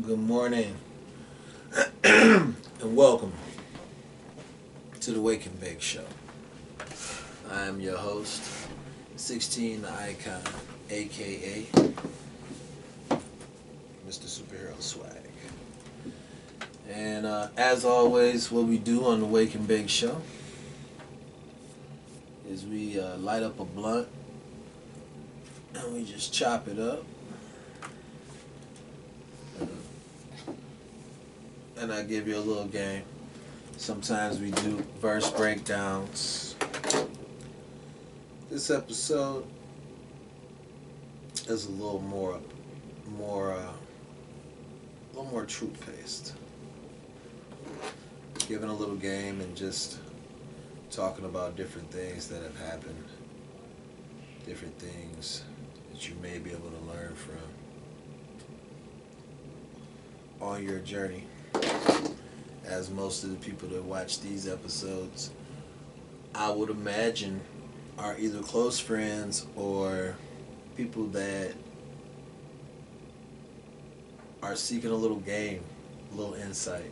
Good morning and welcome to the Wake and Bake Show. I am your host, 16 the Icon, aka Mr. Superhero Swag. And as always, what we do on the Wake and Bake Show is we light up a blunt and we just chop it up. And I give you a little game. Sometimes we do verse breakdowns. This episode is a little more truth paced. Giving a little game and just talking about different things that have happened, different things that you may be able to learn from on your journey. As most of the people that watch these episodes, I would imagine, are either close friends or people that are seeking a little game, a little insight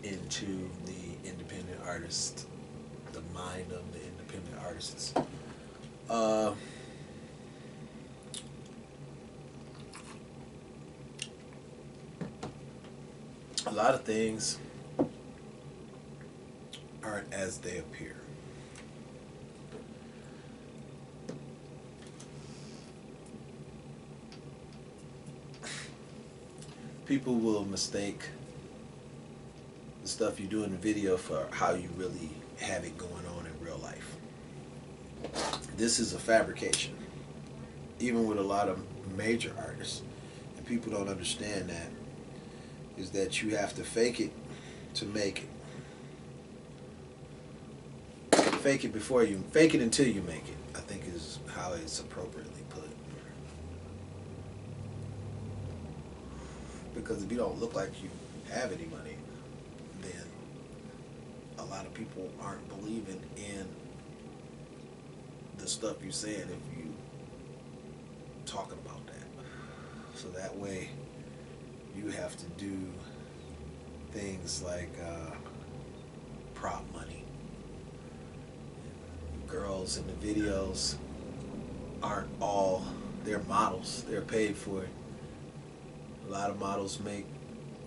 into the independent artist, the mind of the independent artists. A lot of things aren't as they appear. People will mistake the stuff you do in the video for how you really have it going on in real life. This is a fabrication, even with a lot of major artists, and people don't understand that, is that you have to fake it to make it. Fake it until you make it, I think is how it's appropriately put. Because if you don't look like you have any money, then a lot of people aren't believing in the stuff you're saying if you talking about that. So that way you have to do things like prop money. Girls in the videos aren't all, they're models, they're paid for it. A lot of models make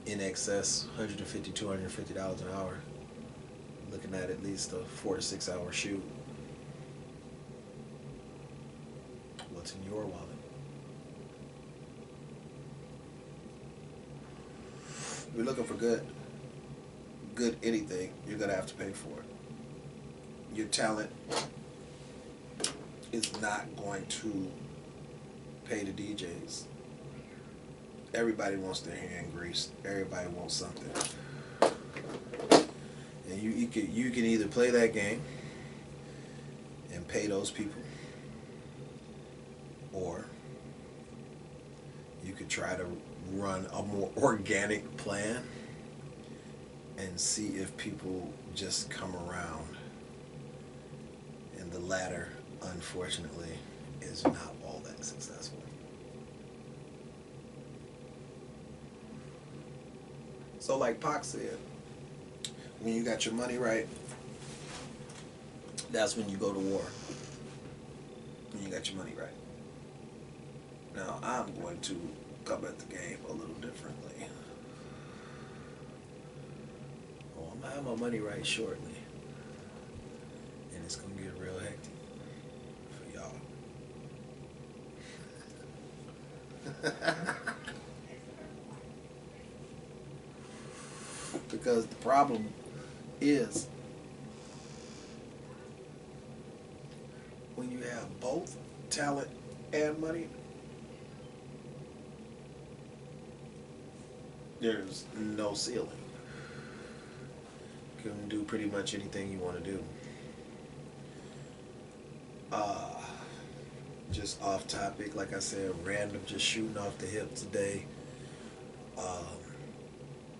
in excess $150, $250 an hour, looking at least a 4 to 6 hour shoot. What's in your wallet? If you're looking for good anything, you're gonna have to pay for it. Your talent is not going to pay the DJs. Everybody wants their hand greased. Everybody wants something. And you can either play that game and pay those people, or you could try to run a more organic plan and see if people just come around. And the latter, unfortunately, is not all that successful. So like Pac said, when you got your money right, that's when you go to war. When you got your money right. Now, I'm going to come at the game a little differently. Oh, I'm going to have my money right shortly. And it's going to get real hectic for y'all. Because the problem is, when you have both talent and money, there's no ceiling. You can do pretty much anything you want to do. Just off topic, like I said, random, just shooting off the hip today.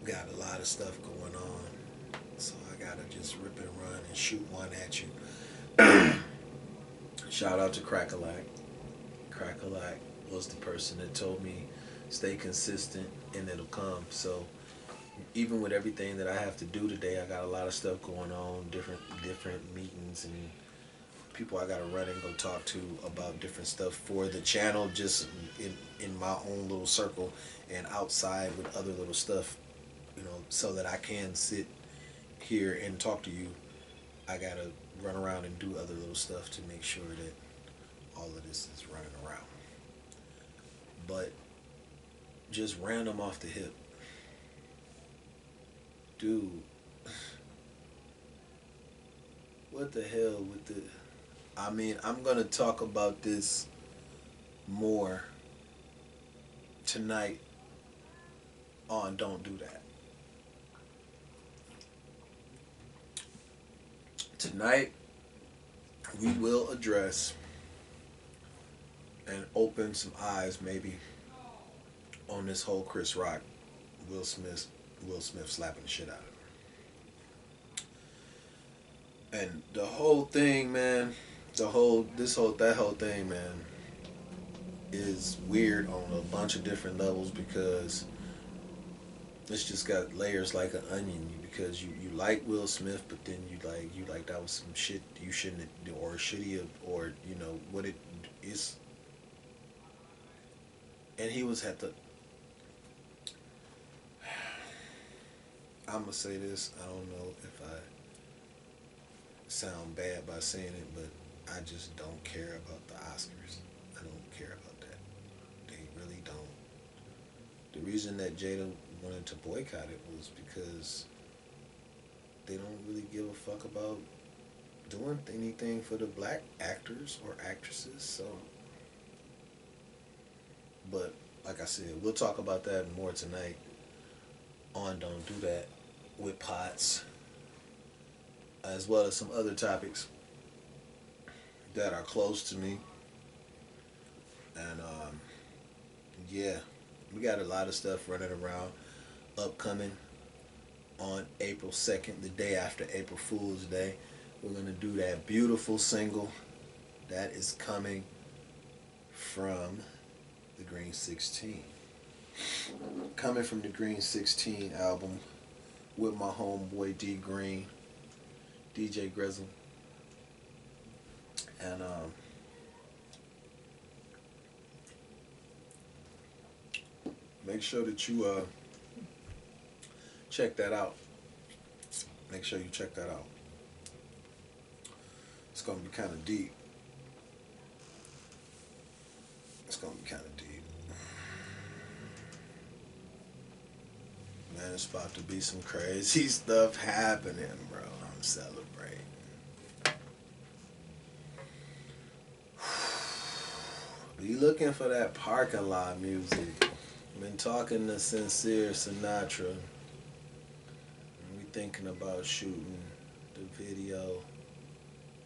Got a lot of stuff going on, so I gotta just rip and run and shoot one at you. Shout out to Crack-A-Lack. Crack-A-Lack was the person that told me stay consistent, and it'll come. So even with everything that I have to do today, I got a lot of stuff going on, different meetings and people I gotta run and go talk to about different stuff for the channel, just in my own little circle and outside with other little stuff, so that I can sit here and talk to you. I gotta run around and do other little stuff to make sure that all of this is running around. But just random off the hip, dude. What the hell with the? I mean, I'm gonna talk about this more tonight on Don't Do That. Tonight, we will address and open some eyes, maybe, on this whole Chris Rock, Will Smith, Will Smith slapping the shit out of him. And the whole thing, man, that whole thing, man, is weird on a bunch of different levels because it's just got layers like an onion. Because you like Will Smith, but then you like that was some shit you shouldn't have, or should he have, or what it is. And he was at the. I'm gonna say this. I don't know if I sound bad by saying it, but I just don't care about the Oscars. I don't care about that. They really don't. The reason that Jada wanted to boycott it was because they don't really give a fuck about doing anything for the black actors or actresses. So, but like I said, we'll talk about that more tonight on Don't Do That with Potts, as well as some other topics that are close to me. And yeah, we got a lot of stuff running around upcoming on April 2nd, the day after April Fool's Day. We're going to do that beautiful single that is coming from the Green 16. Coming from the Green 16 album with my homeboy D Green, DJ Grizzle. And make sure that you check that out. Make sure you check that out. It's gonna be kind of deep. It's gonna be kind of deep. Man, it's about to be some crazy stuff happening, bro. I'm celebrating. Be looking for that parking lot music. Been talking to Sincere Sinatra. We thinking about shooting the video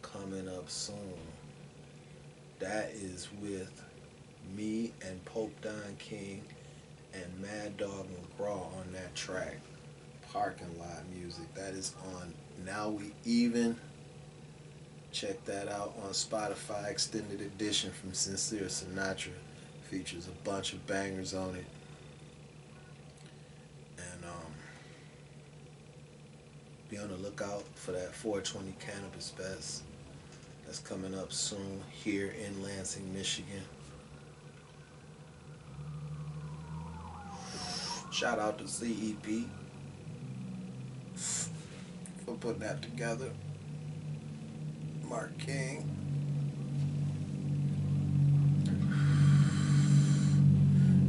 coming up soon. That is with me and Pope Don King and Mad Dog McGraw on that track. Parking lot music. That is on Now We Even. Check that out on Spotify. Extended edition from Sincere Sinatra. Features a bunch of bangers on it. And be on the lookout for that 420 Cannabis Fest that's coming up soon here in Lansing, Michigan. Shout out to CEP for putting that together. Mark King.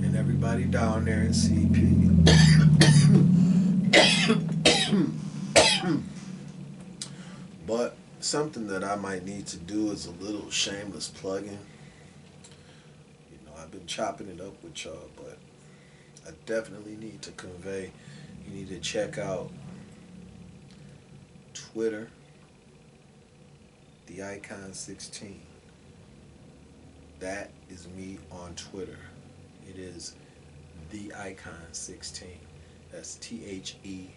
And everybody down there in CEP. But something that I might need to do is a little shameless plugging. I've been chopping it up with y'all, but I definitely need to convey. You need to check out Twitter, the Icon 16. That is me on Twitter. It is the Icon 16. That's THEICON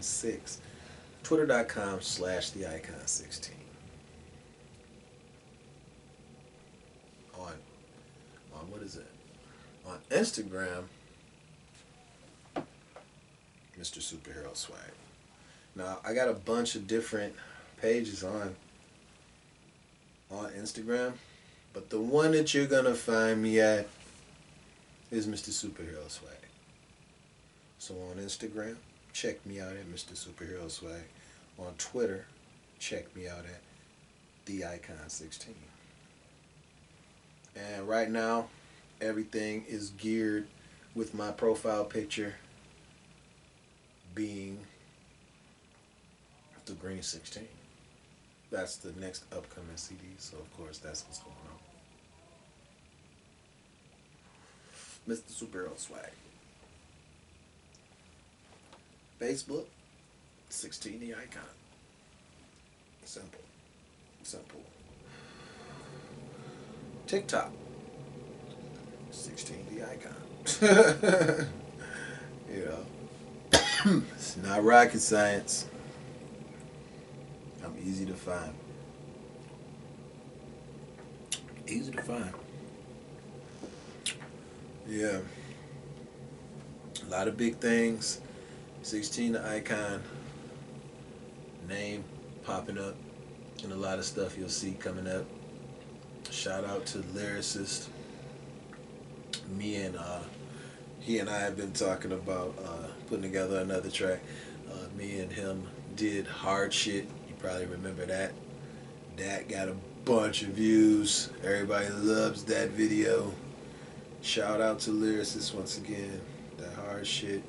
16. Twitter.com/the Icon 16. On what is it? On Instagram, Mr. Superhero Swag. Now I got a bunch of different pages on Instagram, but the one that you're gonna find me at is Mr. Superhero Swag. So on Instagram, check me out at Mr. Superhero Swag. On Twitter, check me out at the Icon 16. And right now, everything is geared with my profile picture being the Green 16. That's the next upcoming CD, so of course that's what's going on. Mr. Superhero Swag. Facebook, 16 the Icon. Simple. Simple. TikTok, 16 the Icon. You know, it's not rocket science. I'm easy to find. Easy to find. Yeah. A lot of big things. 16 the Icon. Name popping up. And a lot of stuff you'll see coming up. Shout out to the lyricist. He and I have been talking about putting together another track. Me and him did Hard Shit. You probably remember that. That got a bunch of views. Everybody loves that video. Shout out to lyricist once again. That Hard Shit.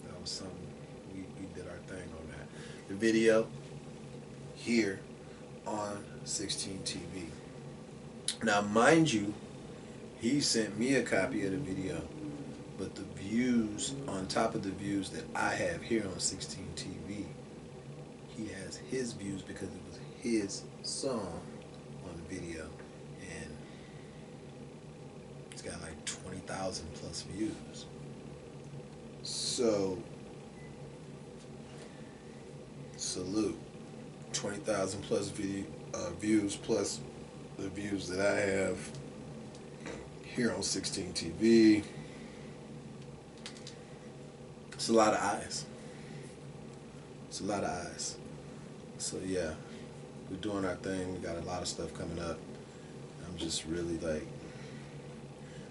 That was something. We did our thing on that. The video here on 16 TV. Now, mind you, he sent me a copy of the video, but the views, on top of the views that I have here on 16 TV, he has his views because it was his song on the video, and it's got like 20,000 plus views. So, salute. 20,000 plus views plus the views that I have here on 16 TV. It's a lot of eyes. It's a lot of eyes. So yeah, we're doing our thing. We got a lot of stuff coming up. I'm just really like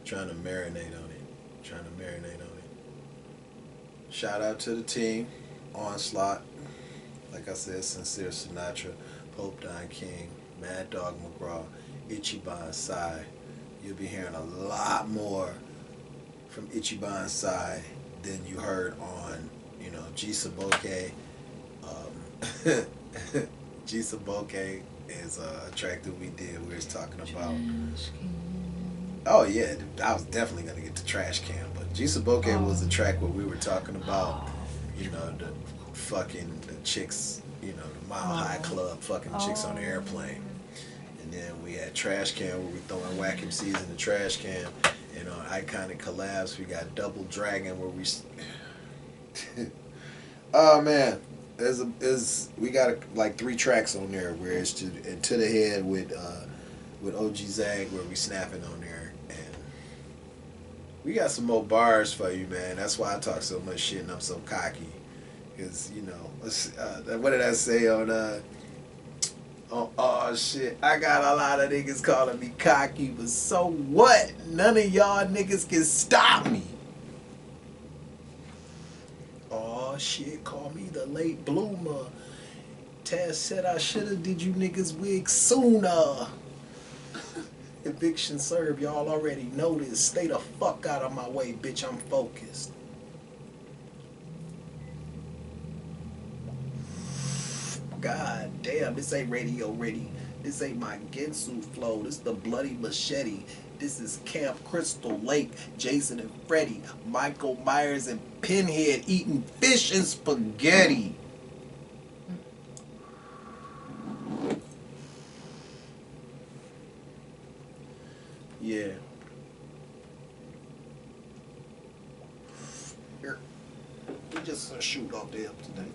trying to marinate on it. Shout out to the team, Onslaught. Like I said, Sincere Sinatra, Pope Don King, Mad Dog McGraw, Ichiban Sai. You'll be hearing a lot more from Ichiban Sai than you heard on, G Saboke. G Saboke is a track that we did where it's talking about. Oh yeah, I was definitely gonna get to Trash Can, but G Saboke was a track where we were talking about, the fucking the chicks, the Mile High Club fucking chicks on the airplane. And then we had Trash Can where we throwing whack MCs in the trash can. And on Iconic Collabs we got Double Dragon where we oh man, we got like 3 tracks on there where it's to the head with OG Zag where we snapping on there, and we got some more bars for you, man. That's why I talk so much shit and I'm so cocky, because what did I say on oh shit, I got a lot of niggas calling me cocky, but so what? None of y'all niggas can stop me. Oh shit, call me the late bloomer. Taz said I shoulda did you niggas wig sooner. Eviction serve, y'all already know this. Stay the fuck out of my way, bitch, I'm focused. God damn, this ain't radio ready. This ain't my Gensu flow. This the bloody machete. This is Camp Crystal Lake, Jason and Freddy, Michael Myers and Pinhead eating fish and spaghetti. Yeah. Here. We just shoot off the up today.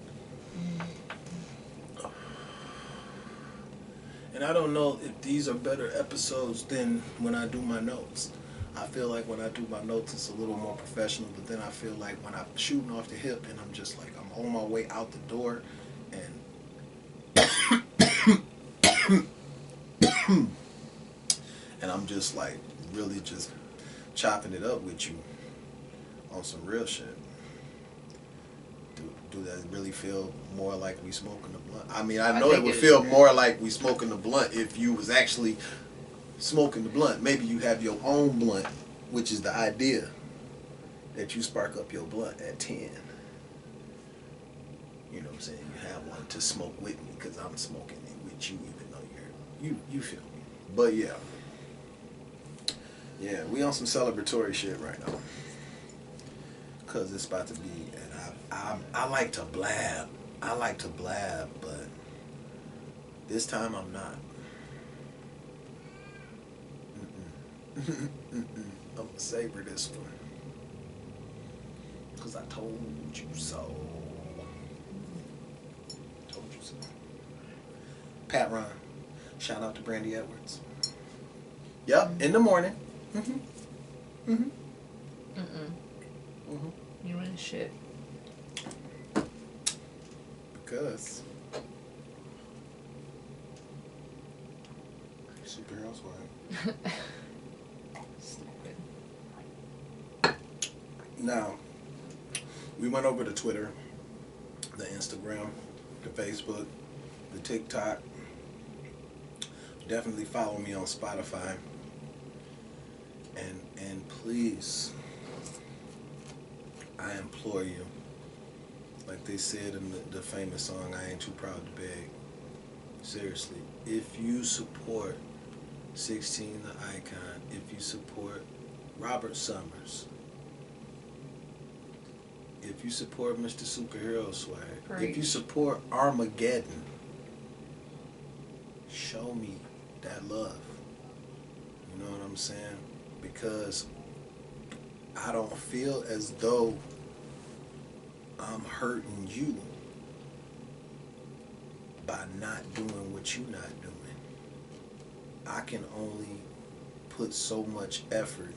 And I don't know if these are better episodes than when I do my notes. I feel like when I do my notes, it's a little more professional. But then I feel like when I'm shooting off the hip and I'm just like I'm on my way out the door, and I'm just like really just chopping it up with you on some real shit. Do that really feel more like we smoking the blunt? I mean, I know it would feel more like we smoking the blunt if you was actually smoking the blunt. Maybe you have your own blunt, which is the idea that you spark up your blunt at 10. You know what I'm saying? You have one to smoke with me because I'm smoking it with you, even though you feel me. But yeah. Yeah, we on some celebratory shit right now. Cause it's about to be, and I like to blab. I like to blab, but this time I'm not. I'm gonna savor this one. Cause I told you so. Told you so. Pat Ron. Shout out to Brandy Edwards. Yep, in the morning. You ain't shit. Because superheroes were. Stupid. Now, we went over to Twitter, the Instagram, the Facebook, the TikTok. Definitely follow me on Spotify. And please, I implore you, like they said in the famous song, I Ain't Too Proud to Beg. Seriously, if you support 16 the Icon, if you support Robert Summers, if you support Mr. Superhero Swag, if you support Armageddon, show me that love. You know what I'm saying? Because I don't feel as though I'm hurting you by not doing what you're not doing. I can only put so much effort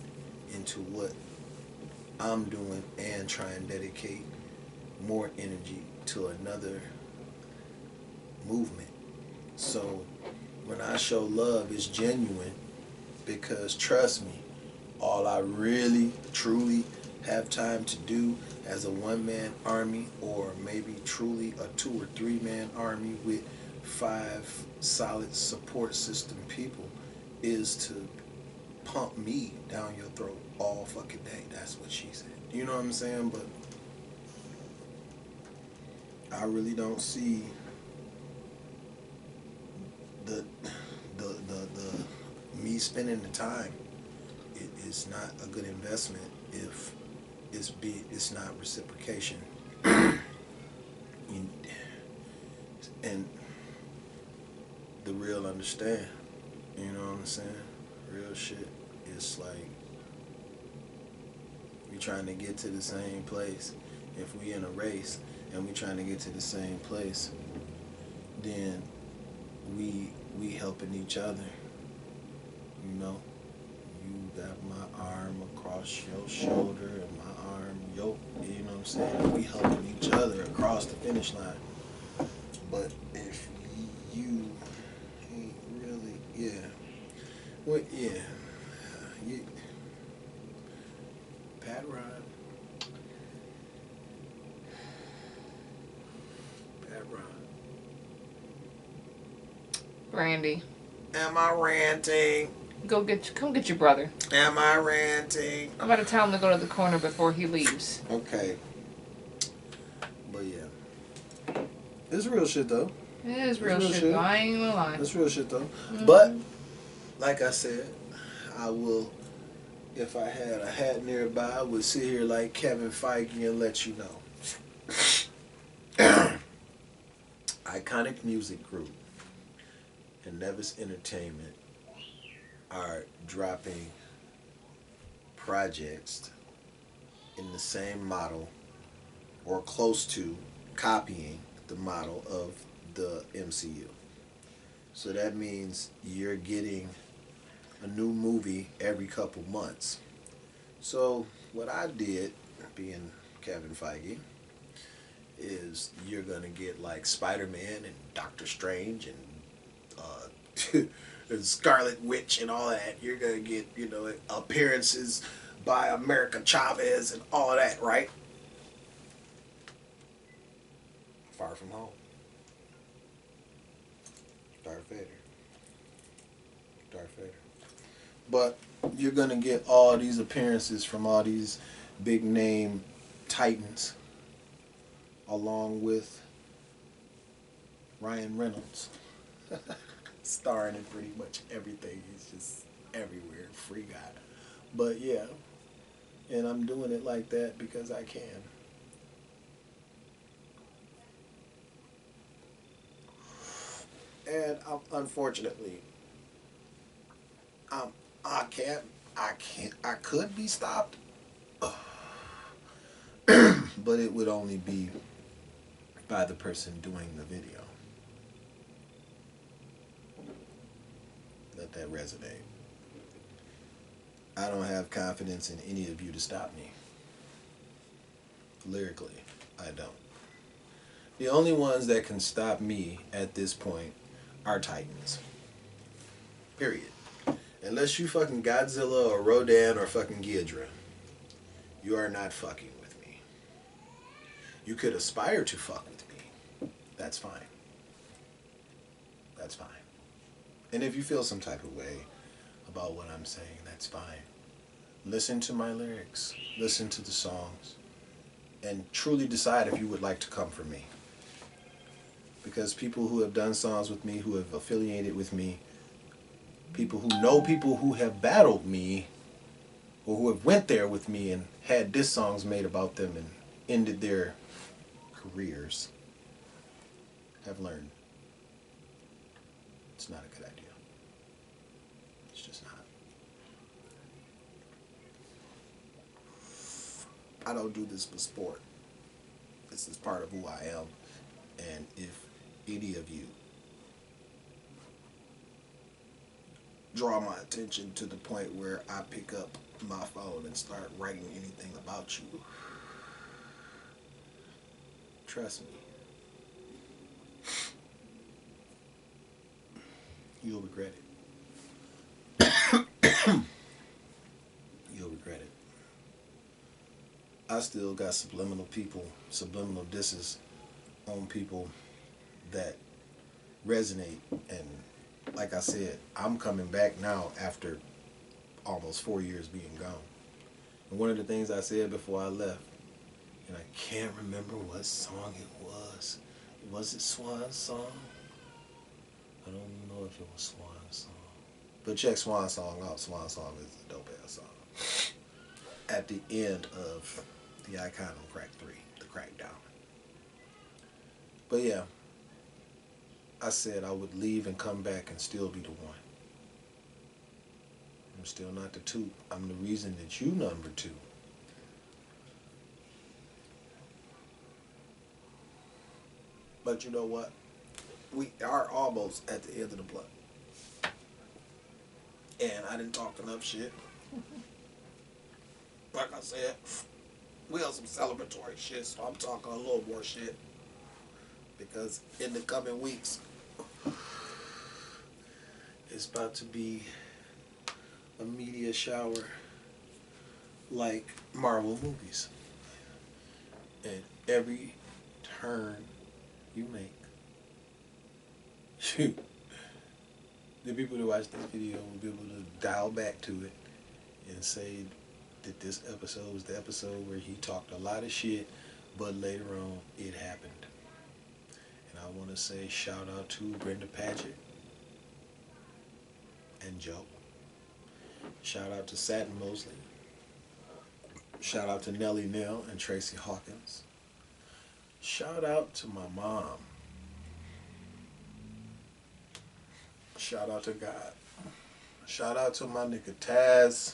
into what I'm doing and try and dedicate more energy to another movement. So when I show love, it's genuine because trust me, all I really, truly have time to do as a one-man army, or maybe truly a 2 or 3 man army with 5 solid support system people, is to pump me down your throat all fucking day. That's what she said. You know what I'm saying? But I really don't see the me spending the time. It is not a good investment if it's not reciprocation. And the real understand. You know what I'm saying? Real shit. It's like we trying to get to the same place. If we in a race and we trying to get to the same place, then we helping each other. You know, you got my arm across your shoulder and my arm you know what I'm saying? We helping each other across the finish line. But if you ain't really, well, you, Pat Ron. Brandy. Am I ranting? Come get your brother. Am I ranting? I'm about to tell him to go to the corner before he leaves. Okay. But yeah. It's real shit though. It is real shit though. I ain't gonna lie. It's real shit though. But, like I said, I will, if I had a hat nearby, I would sit here like Kevin Feige and let you know. Iconic Music Group and Nevis Entertainment are dropping projects in the same model or close to copying the model of the MCU. So that means you're getting a new movie every couple months. So what I did, being Kevin Feige, is you're gonna get like Spider-Man and Doctor Strange and and Scarlet Witch and all that. You're gonna get, you know, appearances by America Chavez and all of that, right? Far From Home. Darth Vader. Darth Vader. But you're gonna get all these appearances from all these big name titans, along with Ryan Reynolds, starring in pretty much everything. He's just everywhere, free guy. But yeah, and I'm doing it like that because I can. And unfortunately, um, I can't. I could be stopped, but it would only be by the person doing the video. Let that resonate. I don't have confidence in any of you to stop me. Lyrically, I don't. The only ones that can stop me at this point are Titans. Period. Unless you fucking Godzilla or Rodan or fucking Ghidra, you are not fucking with me. You could aspire to fuck with me. That's fine. That's fine. And if you feel some type of way about what I'm saying, that's fine. Listen to my lyrics. Listen to the songs. And truly decide if you would like to come for me. Because people who have done songs with me, who have affiliated with me, people who have battled me, or who have went there with me and had diss songs made about them and ended their careers, have learned it's not a good idea. It's just not. I don't do this for sport. This is part of who I am. And if any of you draw my attention to the point where I pick up my phone and start writing anything about you, trust me, you'll regret it. You'll regret it. I still got subliminal disses on people that resonate. And like I said, I'm coming back now after almost 4 years being gone. And one of the things I said before I left, and I can't remember what song it was. Was it Swan Song? I don't know if it was Swan Song. But check Swan Song out. Swan Song is a dope ass song. At the end of the Icon on Crack 3, the Crackdown. But yeah, I said I would leave and come back and still be the one. I'm still not the two. I'm the reason that you number two. But you know what? We are almost at the end of the block. And I didn't talk enough shit. Like I said, we on some celebratory shit, so I'm talking a little more shit. Because in the coming weeks, it's about to be a media shower like Marvel movies. And every turn you make, the people who watch this video will be able to dial back to it and say that this episode was the episode where he talked a lot of shit, but later on it happened. And I want to say shout out to Brenda Paget and Joe. Shout out to Satin Mosley. Shout out to Nellie Nell and Tracy Hawkins. Shout out to my mom. Shout out to God. Shout out to my nigga Taz.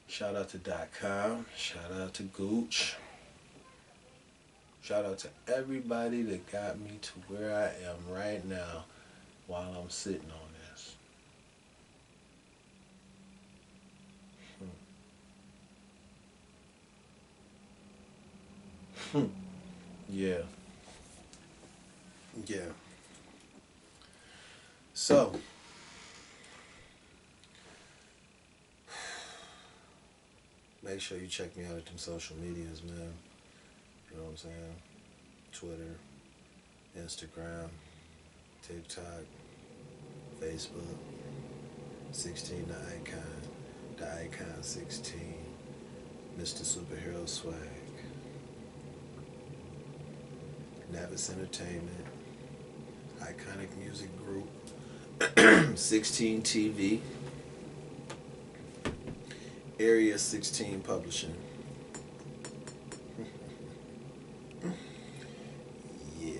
Shout out to .com. Shout out to Gooch. Shout out to everybody that got me to where I am right now while I'm sitting on this. Yeah. Yeah. So, make sure you check me out at them social medias, man. You know what I'm saying? Twitter, Instagram, TikTok, Facebook, 16 the Icon 16, Mr. Superhero Swag, Navis Entertainment, Iconic Music Group, 16 TV, Area 16 Publishing. Yeah.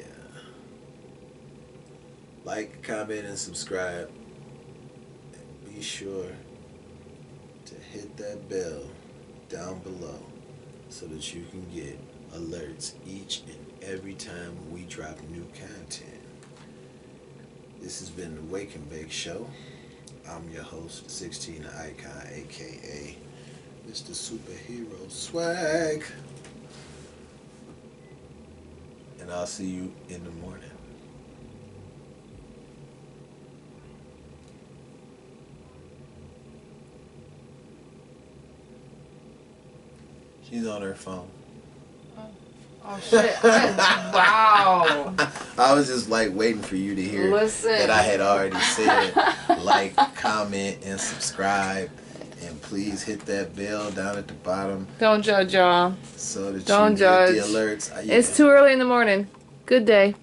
Like, comment, and subscribe. And be sure to hit that bell down below so that you can get alerts each and every time we drop new content. This has been the Wake and Bake Show. I'm your host, 16 the Icon, aka Mr. Superhero Swag. And I'll see you in the morning. She's on her phone. Oh shit. Wow. I was just like waiting for you to hear that I had already said like, comment, and subscribe. And please hit that bell down at the bottom. Don't judge, y'all. So that Don't you judge. get the alerts. It's too early in the morning. Good day.